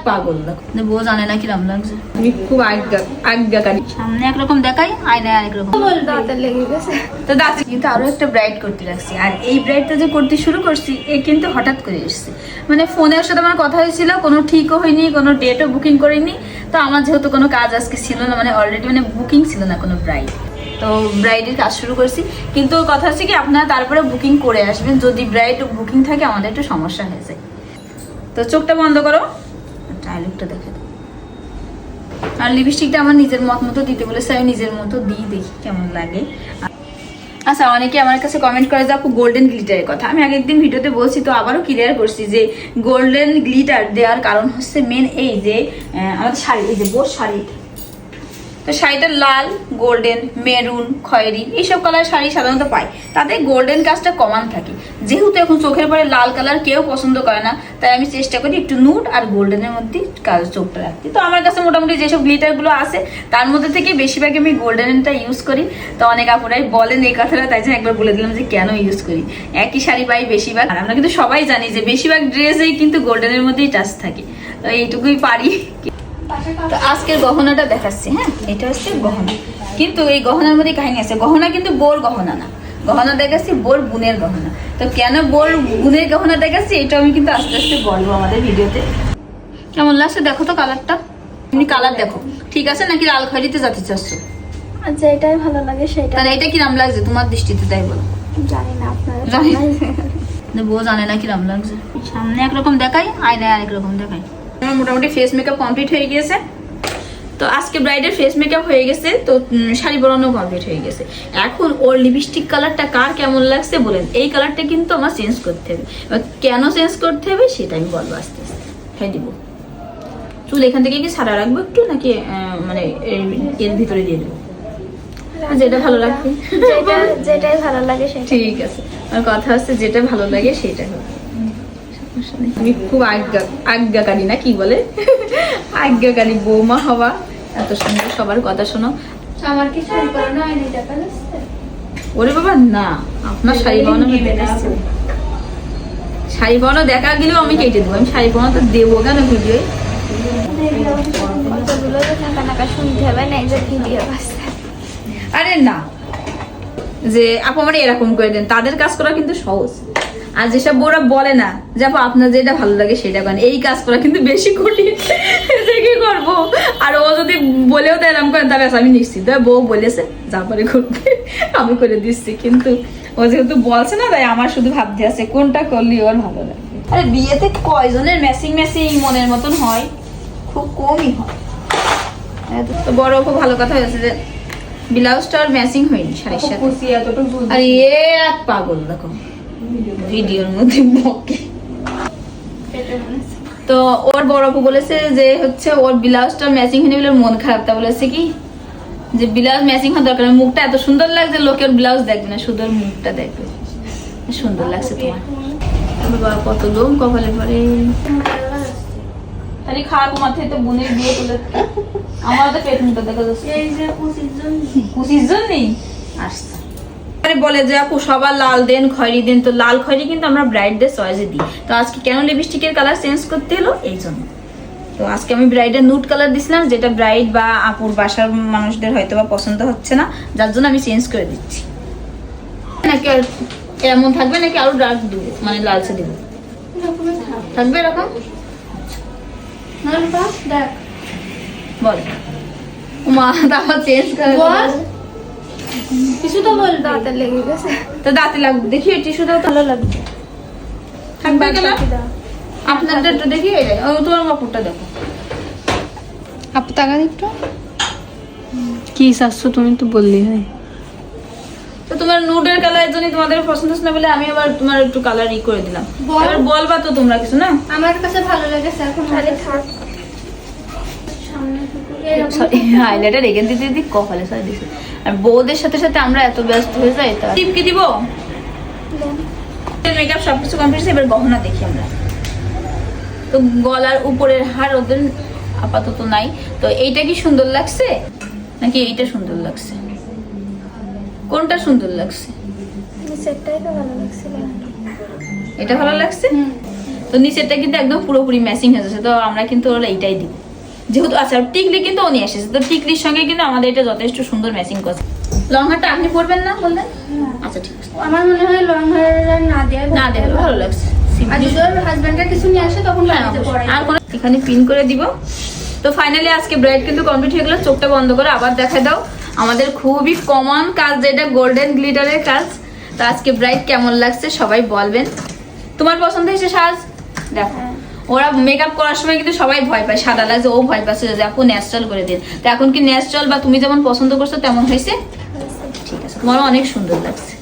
পাগল বউ জানে না কিরম লাগছে। তুমি খুব আজ্ঞাকারী। সামনে একরকম দেখাই, আয়নায় আরেক রকম। তো দাঁতে কিন্তু আরো একটা ব্রাইড করতে লাগছি। আর এই ব্রাইডটা যে করতে শুরু করছি এ কিন্তু হঠাৎ করে এসছে। মানে ফোনের সাথে আমার কথা হয়েছিল, কোনো ঠিকও হয়নি, কোনো ডেটও বুকিং করিনি। তো আমার যেহেতু কোনো কাজ আজকে ছিল না, মানে অলরেডি মানে বুকিং ছিল না কোনো ব্রাইড, তো ব্রাইডের কাজ শুরু করছি। কিন্তু কথা হচ্ছে কি, আপনারা তারপরে বুকিং করে আসবেন। যদি ব্রাইড বুকিং থাকে আমাদের একটু সমস্যা হয়ে যায়। তো চোখটা বন্ধ করো, ডায়লগটা দেখে দাও। আর লিপস্টিকটা আমার নিজের মত মতো দিতে বলেছে, আমি নিজের মতো দিই, দেখি কেমন লাগে। আচ্ছা, অনেকে আমার কাছে কমেন্ট করে যে আপু গোল্ডেন গ্লিটারের কথা। আমি আগের দিন ভিডিওতে বলছি, তো আবারও ক্লিয়ার করছি যে গোল্ডেন গ্লিটার দেওয়ার কারণ হচ্ছে মেন এই যে আমাদের শাড়ি, এই যে বোর শাড়ি, তো শাড়িটা লাল, গোল্ডেন, মেরুন, খয়েরি এইসব কালার শাড়ি সাধারণত পাই। তাতে গোল্ডেন কাজটা কমান থাকে। যেহেতু এখন চোখের পরে লাল কালার কেউ পছন্দ করে না, তাই আমি চেষ্টা করি একটু নুড আর গোল্ডেনের মধ্যে কাজ চোখটা রাখতে। তো আমার কাছে মোটামুটি যেসব গ্লিটারগুলো আছে তার মধ্যে থেকে বেশিরভাগ আমি গোল্ডেনটা ইউজ করি। তো অনেক আপুরাই বলেন এই কথাটা, তাই জন্য একবার বলে দিলাম যে কেন ইউজ করি। একই শাড়ি পাই বেশিরভাগ, আর আমরা কিন্তু সবাই জানি যে বেশিরভাগ ড্রেসেই কিন্তু গোল্ডেনের মধ্যেই টাচ থাকে। তো এইটুকুই পারি। তো আজকের গহনাটা দেখাচ্ছি। হ্যাঁ, এটা হচ্ছে গহনা, কিন্তু এই গহনার মধ্যে কাহিনী আছে। গহনা কিন্তু বোর গহনা না, গহনা দেখাচ্ছি বোর বোনের গহনা। তো কেন বোর বোনের গহনা দেখাচ্ছি এটা আমি কিন্তু আস্তে আস্তে বলবো আমাদের ভিডিওতে। কেমন লাগছে দেখো তো কালারটা, এমনি কালার দেখো ঠিক আছে নাকি লাল খয়েরিতে যেতে চাচ্ছ? আচ্ছা, এটাই ভালো লাগে সেটা। তাহলে এটা কিরম লাগছে তোমার দৃষ্টিতে, তাই বলো। জানি না, আপনারা জানি বউ জানে না কিরম লাগছে। সামনে একরকম দেখাই, আয়নায় আরেক রকম দেখাই। আমার মোটামুটি ফেস মেকআপ কমপ্লিট হয়ে গিয়েছে। তো আজকে ব্রাইডের ফেস মেকআপ হয়ে গেছে, তো শাড়ি পরানো কমপ্লিট হয়ে গেছে। এখন ওর লিপস্টিক কালারটা কার কেমন লাগছে বলেন। এই কালারটা কিন্তু আমার চেঞ্জ করতে হবে। কেন চেঞ্জ করতে হবে সেটা আমি বলবো আস্তে আস্তে। হ্যাঁ দিব। চুল এখান থেকে কি সারা রাখবো একটু, নাকি মানে এর ভিতরে দিয়ে দেবো? যেটা ভালো লাগবে, যেটাই ভালো লাগে সেটা। ঠিক আছে, আর কথা হচ্ছে যেটা ভালো লাগে সেটা হবে। তুমি খুব আজ্ঞাকারী না কি বলে, আজ্ঞাকারী বৌমা হওয়া, এত সুন্দর সবার কথা শোনো। আমার কি শাড়ি পরানো হয়নি, দেখা যাচ্ছে? ওরে বাবা না, আপনার শাড়ি পরানো আমি দেখাচ্ছি। শাড়ি পরানো দেখা গেলেও আমি কেটে দেবো। আমি শাড়ি পরানো তো দেবো কেন ভিডিও? কতগুলো নাকা শুনতে হবে না, এই যে ভিডিও আছে। আরে না, যে আপু আমার এরকম করে দেন, তাদের কাজ করা কিন্তু সহজ। আর যেসব বউরা বলে না যে আপু আপনার যেটা ভালো লাগে সেটা করেন, এই কাজ করা কিন্তু বেশি কঠিন। যে কি করবো? আর ও যদি বলেও দেয় এরকম করেন, তাহলে আমি নিশ্চিত বউ বলেছে যা পারে করতে, আমি করে দিচ্ছি। কিন্তু ও যেহেতু বলছে না, তাই আমার শুধু ভাবতে আছে কোনটা করলে ওর ভালো লাগে। আরে বিয়েতে কয়জনের ম্যাচিং ম্যাচিং মনের মতন হয়? খুব কমই হয়। তো বড় খুব ভালো কথা হয়েছে যে ব্লাউজটার ম্যাচিং হয়নি শাড়ির সাথে। আর এক পাগল দেখো ভিডিওর মধ্যে বকে। তো ওর বড় আপু বলেছে যে হচ্ছে ওর ব্লাউজটা ম্যাচিং হয়নি বলে মন খারাপ। তা বলেছে কি যে ব্লাউজ ম্যাচিং হওয়ার দরকার, মুখটা এত সুন্দর লাগছে, লোকের ব্লাউজ দেখবে না, শুধু ওর মুখটা দেখবে। সুন্দর লাগছে তোমার। বাবা কত লোম কপালে পরে। খালি খাওয়া মাথায় তো বোনের বিয়ে তুলে, আমার তো পেট মুখটা দেখা যাচ্ছে। এই যে 25 জন নেই আসছে। বলে যে আপু সবার লাল দেন, খয়েরি দেন। তো লাল খয়েরি কিন্তু আমরা ব্রাইডদের চয়েসে দিই। তো আজকে কেন লিপস্টিকের কালার চেঞ্জ করতে হলো এই জন্য। তো আজকে আমি ব্রাইডের নুড কালার দিছিলাম, যেটা ব্রাইড বা আপুর বাসার মানুষদের হয়তো বা পছন্দ হচ্ছে না, যার জন্য আমি চেঞ্জ করে দিচ্ছি। নাকি এমন থাকবে নাকি আরো ডার্ক দিব, মানে লালচে দিব? থাকবে এরকম? দেখ বল মা, তারপর চেঞ্জ করে কিছু তো বল। দাঁতে লেগে গেছে। তো দাঁতে লাগবে, দেখি টিস্যুটাও ভালো লাগবে। থাকবে গেলাম আপনারটা একটু দেখি। তোমার কাপড়টা দেখো আপু, টাকা একটু কি চাচ্ছ তুমি তো বললি। হয় তো তোমার নুডের কালারের জন্য তোমাদের পছন্দ হচ্ছে না বলে আমি আবার তোমার একটু কালার ই করে দিলাম। এবার বলবা তো তোমরা কিছু না? আমার কাছে ভালো লেগেছে, এখন খালি থাক। হাইলাইটার এখান দিতে দিদি কপালে সাই দিছে। আর বউদের সাথে সাথে আমরা এত ব্যস্ত হয়ে যাই। তা টিপকে দিব মেকআপ সবকিছু কমপ্লিট। এবার গহনা দেখি আমরা। তো গলার উপরের হার ওদের আপাতত নাই। তো এইটা কি সুন্দর লাগছে নাকি এইটা সুন্দর লাগছে? কোনটা সুন্দর লাগছে? সেটাই তো ভালো লাগছিল। এটা ভালো লাগছে। তো নিচেরটা কিন্তু একদম পুরোপুরি ম্যাচিং হয়ে যাচ্ছে, তো আমরা কিন্তু ওরা এইটাই দিব যেহেতু। আচ্ছা টিকলি কিন্তু ও নিয়ে এসেছে, তো টিকলির সঙ্গে কিন্তু আমাদের এটা যথেষ্ট সুন্দর ম্যাচিং করছে। লং হেয়ারটা আপনি পরবেন না বললেন? আচ্ছা ঠিক আছে, আমার মনে হয় লং হেয়ার না দেয় না দেবে ভালো লাগছে। আর যদি ওর হাজবেন্ডের কিছু নিয়ে আসে তখন বাড়িতে পরে আর কোনো এখানে পিন করে দিব। তো ফাইনালি আজকে ব্রাইড কিন্তু কমপ্লিট হয়ে গেল। চোখটা বন্ধ করে আবার দেখা দাও আমাদের খুবই কমন কাজ যেটা গোল্ডেন গ্লিটারের কাজ। তো আজকে ব্রাইড কেমন লাগছে সবাই বলবেন। তোমার পছন্দ হয়েছে সাজ? দেখো ওরা মেকআপ করার সময় কিন্তু সবাই ভয় পায়, সাদা লাগছে, ও ভয় পাচ্ছে যে আপু ন্যাচারাল করে দিন। তো এখন কি ন্যাচারাল বা তুমি যেমন পছন্দ করছো তেমন হয়েছে? ঠিক আছে, তোমারও অনেক সুন্দর লাগছে।